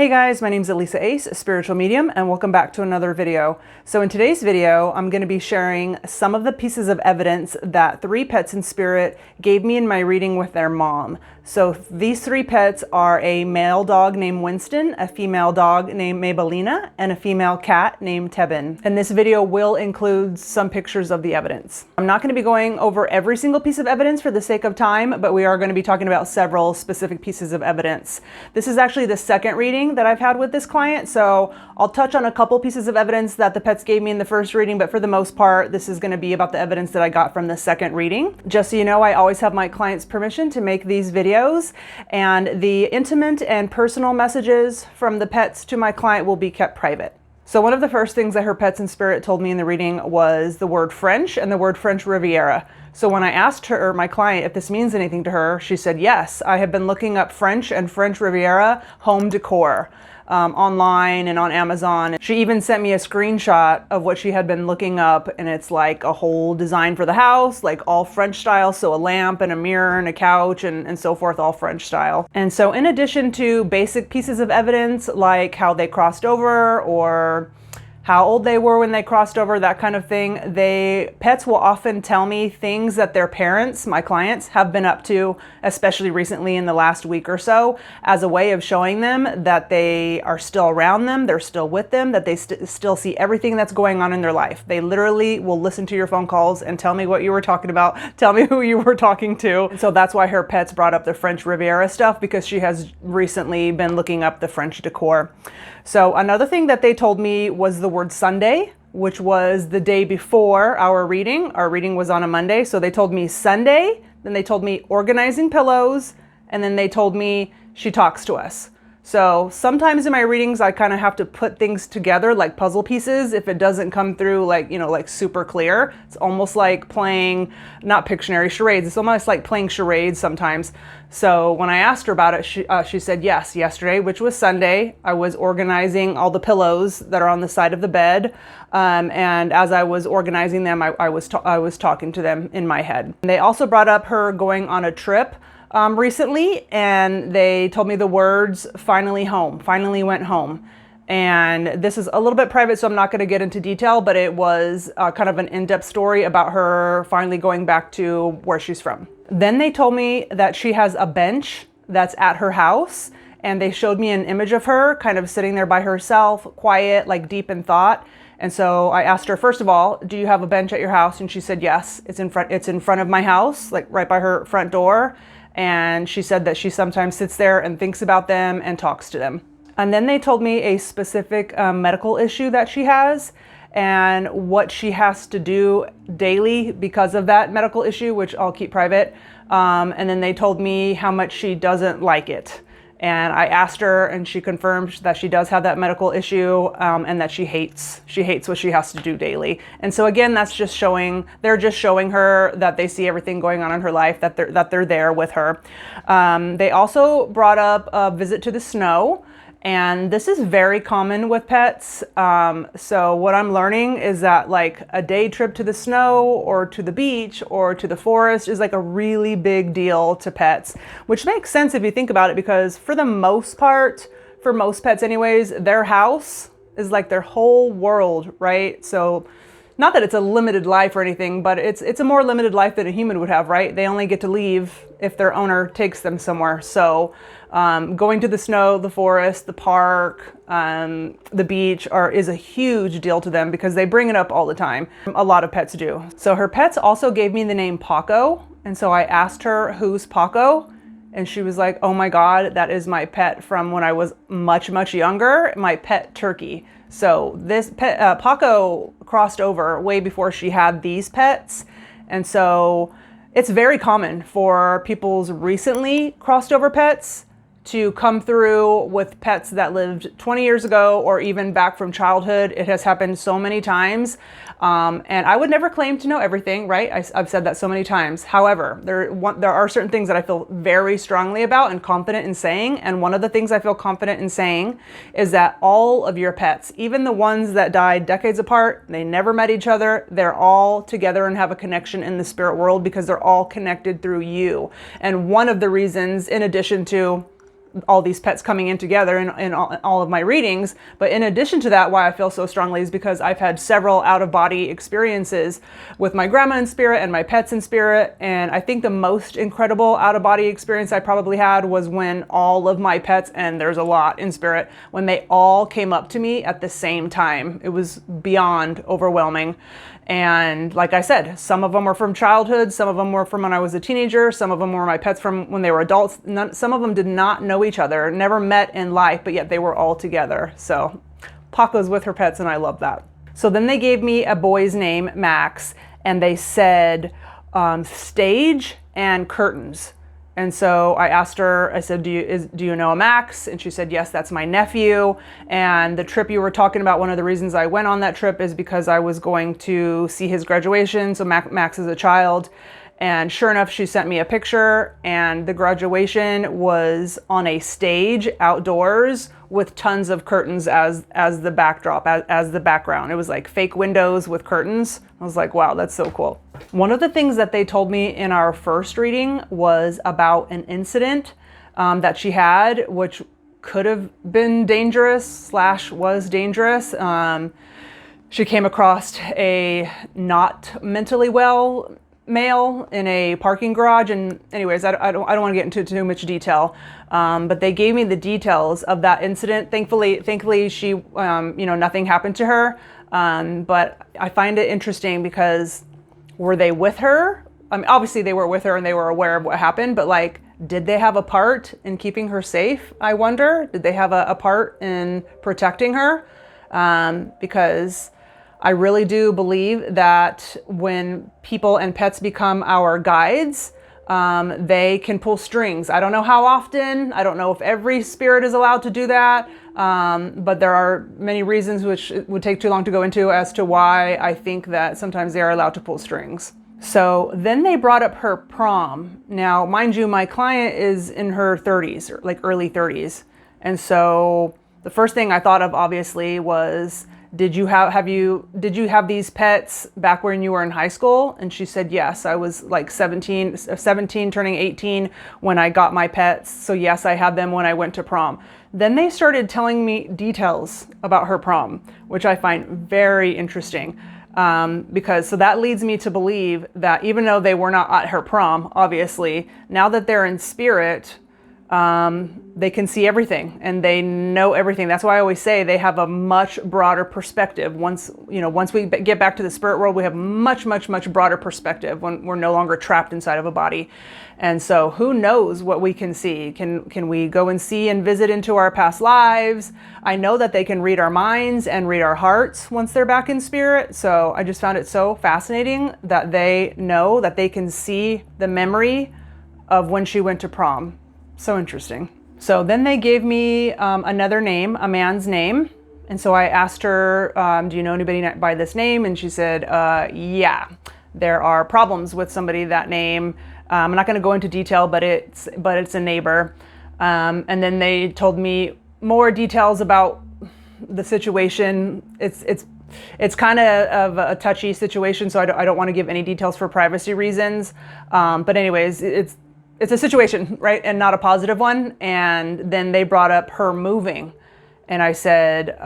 Hey guys, my name is Elisa Ace, a spiritual medium, and welcome back to another video. So in today's video, I'm going to be sharing some of the pieces of evidence that 3 pets in spirit gave me in my reading with their mom. So these 3 pets are a male dog named Winston, a female dog named Maybellina, and a female cat named Tebin. And this video will include some pictures of the evidence. I'm not going to be going over every single piece of evidence for the sake of time, but we are going to be talking about several specific pieces of evidence. This is actually the second reading that I've had with this client, so I'll touch on a couple pieces of evidence that the pets gave me in the first reading, but for the most part, this is going to be about the evidence that I got from the second reading. Just so you know, I always have my clients' permission to make these videos, and the intimate and personal messages from the pets to my client will be kept private. So one of the first things that her pets in spirit told me in the reading was the word French and the word French Riviera. So when I asked her, my client, if this means anything to her, she said, yes, I have been looking up French and French Riviera home decor online and on Amazon. She even sent me a screenshot of what she had been looking up, and it's like a whole design for the house, like all French style. So a lamp and a mirror and a couch and so forth, all French style. And so in addition to basic pieces of evidence, like how they crossed over or how old they were when they crossed over, that kind of thing, pets will often tell me things that their parents, my clients, have been up to, especially recently in the last week or so, as a way of showing them that they are still around them, they're still with them, that they still see everything that's going on in their life. They literally will listen to your phone calls and tell me what you were talking about, tell me who you were talking to. And so that's why her pets brought up the French Riviera stuff, because she has recently been looking up the French decor. So another thing that they told me was the word Sunday, which was the day before our reading. Our reading was on a Monday. So they told me Sunday, then they told me organizing pillows, and then they told me she talks to us. So sometimes in my readings, I kind of have to put things together like puzzle pieces if it doesn't come through like, like super clear. It's almost like playing, not Pictionary, charades. It's almost like playing charades sometimes. So when I asked her about it, she said, yes, yesterday, which was Sunday, I was organizing all the pillows that are on the side of the bed. And as I was organizing them, I was talking to them in my head. And they also brought up her going on a trip recently, and they told me the words finally home, finally went home. And this is a little bit private, so I'm not going to get into detail, but it was kind of an in-depth story about her finally going back to where she's from. Then they told me that she has a bench that's at her house, and they showed me an image of her kind of sitting there by herself, quiet, like deep in thought. And so I asked her, first of all, do you have a bench at your house? And she said, yes, it's in front of my house, like right by her front door. And she said that she sometimes sits there and thinks about them and talks to them. And then they told me a specific medical issue that she has and what she has to do daily because of that medical issue, which I'll keep private. And then they told me how much she doesn't like it. And I asked her, and she confirmed that she does have that medical issue, and that she hates what she has to do daily. And so again, they're just showing her that they see everything going on in her life, that they're there with her. They also brought up a visit to the snow. And this is very common with pets. So what I'm learning is that like a day trip to the snow or to the beach or to the forest is like a really big deal to pets, which makes sense if you think about it, because for the most part, for most pets anyways, their house is like their whole world, right? So not that it's a limited life or anything, but it's a more limited life than a human would have, right? They only get to leave if their owner takes them somewhere. So going to the snow, the forest, the park, the beach is a huge deal to them because they bring it up all the time. A lot of pets do. So her pets also gave me the name Paco. And so I asked her, who's Paco? And she was like, oh my God, that is my pet from when I was much, much younger, my pet turkey. So this pet, Paco crossed over way before she had these pets. And so it's very common for people's recently crossed over pets to come through with pets that lived 20 years ago or even back from childhood. It has happened so many times. And I would never claim to know everything, right? I've said that so many times. However, there are certain things that I feel very strongly about and confident in saying. And one of the things I feel confident in saying is that all of your pets, even the ones that died decades apart, they never met each other, they're all together and have a connection in the spirit world because they're all connected through you. And one of the reasons, in addition to all these pets coming in together in all of my readings. But in addition to that, why I feel so strongly is because I've had several out-of-body experiences with my grandma in spirit and my pets in spirit. And I think the most incredible out-of-body experience I probably had was when all of my pets, and there's a lot in spirit, when they all came up to me at the same time. It was beyond overwhelming. And like I said, some of them were from childhood, some of them were from when I was a teenager, some of them were my pets from when they were adults. Some of them did not know each other, never met in life, but yet they were all together. So Paco's with her pets, and I love that. So then they gave me a boy's name, Max, and they said stage and curtains. And so I asked her, I said, do you know a Max? And she said, yes, that's my nephew. And the trip you were talking about, one of the reasons I went on that trip is because I was going to see his graduation. So Max is a child. And sure enough, she sent me a picture, and the graduation was on a stage outdoors with tons of curtains as the backdrop, as the background. It was like fake windows with curtains. I was like, wow, that's so cool. One of the things that they told me in our first reading was about an incident that she had, which could have been dangerous / was dangerous. She came across a not mentally well male in a parking garage, and anyways, I don't want to get into too much detail, but they gave me the details of that incident. Thankfully, she, nothing happened to her, but I find it interesting because were they with her? I mean, obviously they were with her and they were aware of what happened, but like, did they have a part in keeping her safe? I wonder. Did they have a part in protecting her? Because I really do believe that when people and pets become our guides, they can pull strings. I don't know how often. I don't know if every spirit is allowed to do that. But there are many reasons, which it would take too long to go into, as to why I think that sometimes they are allowed to pull strings. So then they brought up her prom. Now, mind you, my client is in her 30s, or like early 30s. And so the first thing I thought of, obviously, was, did you have these pets back when you were in high school? And she said, yes, I was like 17 turning 18 when I got my pets. So yes, I had them when I went to prom. Then they started telling me details about her prom, which I find very interesting. Because that leads me to believe that even though they were not at her prom, obviously, now that they're in spirit, they can see everything and they know everything. That's why I always say they have a much broader perspective. Once we get back to the spirit world, we have much broader perspective when we're no longer trapped inside of a body. And so who knows what we can see? Can we go and see and visit into our past lives? I know that they can read our minds and read our hearts once they're back in spirit. So I just found it so fascinating that they know that they can see the memory of when she went to prom. So interesting. So then they gave me another name, a man's name. And so I asked her, do you know anybody by this name? And she said, yeah, there are problems with somebody that name. I'm not going to go into detail, but it's a neighbor. And then they told me more details about the situation. It's kind of a touchy situation, so I don't want to give any details for privacy reasons. But anyways, it's a situation, right? And not a positive one. And then they brought up her moving. And I said,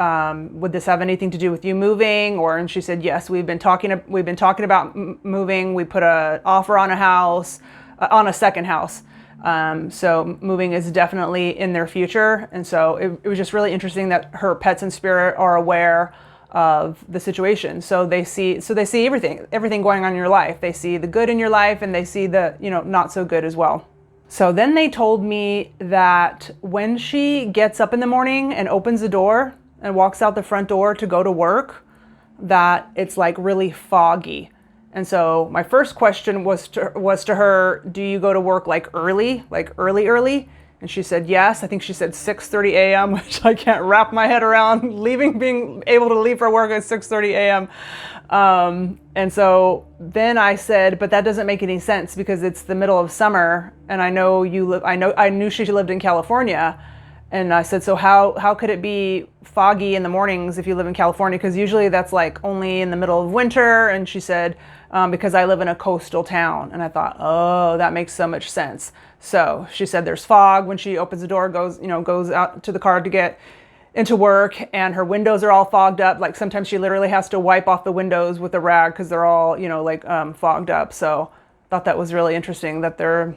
would this have anything to do with you moving? And she said, yes, we've been talking about moving. We put an offer on a house, on a second house. So moving is definitely in their future. And so it was just really interesting that her pets and spirit are aware of the situation. So they see everything going on in your life. They see the good in your life and they see the, not so good as well. So then they told me that when she gets up in the morning and opens the door and walks out the front door to go to work, that it's like really foggy. And so my first question was to her, do you go to work like early? And she said, yes. I think she said 6:30 a.m., which I can't wrap my head around, being able to leave for work at 6:30 a.m. And so then I said, but that doesn't make any sense because it's the middle of summer and I knew she lived in California. And I said, so how could it be foggy in the mornings if you live in California? Because usually that's like only in the middle of winter. And she said, because I live in a coastal town. And I thought, oh, that makes so much sense. So she said there's fog when she opens the door, goes out to the car to get into work, and her windows are all fogged up. Like sometimes she literally has to wipe off the windows with a rag because they're all, fogged up. So thought that was really interesting that they're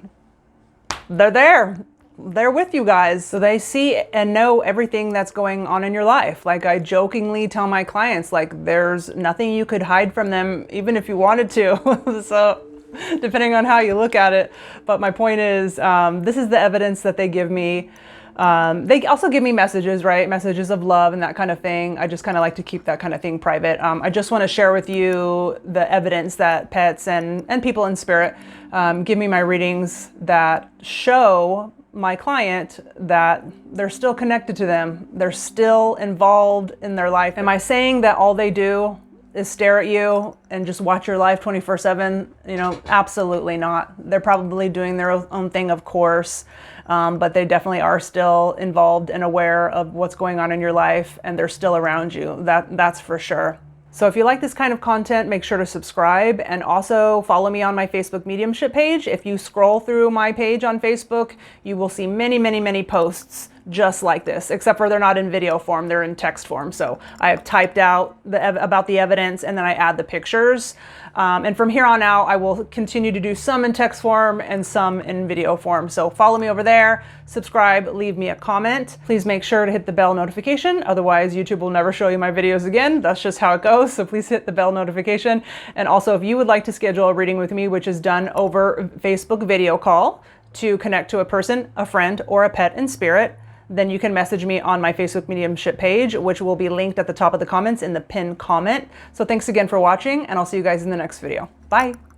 there. They're with you guys. So they see and know everything that's going on in your life. Like I jokingly tell my clients, like there's nothing you could hide from them, even if you wanted to. So depending on how you look at it. But my point is, this is the evidence that they give me. They also give me messages, right? Messages of love and that kind of thing. I just kind of like to keep that kind of thing private. I just want to share with you the evidence that pets and people in spirit give me my readings that show my client that they're still connected to them. They're still involved in their life. Am I saying that all they do is stare at you and just watch your life 24/7? Absolutely not. They're probably doing their own thing, of course. But they definitely are still involved and aware of what's going on in your life, and they're still around you. That's for sure. So if you like this kind of content, make sure to subscribe and also follow me on my Facebook Mediumship page. If you scroll through my page on Facebook, you will see many, many, many posts just like this, except for they're not in video form, they're in text form. So I have typed out about the evidence and then I add the pictures. And from here on out, I will continue to do some in text form and some in video form. So follow me over there, subscribe, leave me a comment. Please make sure to hit the bell notification. Otherwise, YouTube will never show you my videos again. That's just how it goes. So please hit the bell notification. And also, if you would like to schedule a reading with me, which is done over Facebook video call to connect to a person, a friend, or a pet in spirit, then you can message me on my Facebook Mediumship page, which will be linked at the top of the comments in the pinned comment. So thanks again for watching, and I'll see you guys in the next video. Bye.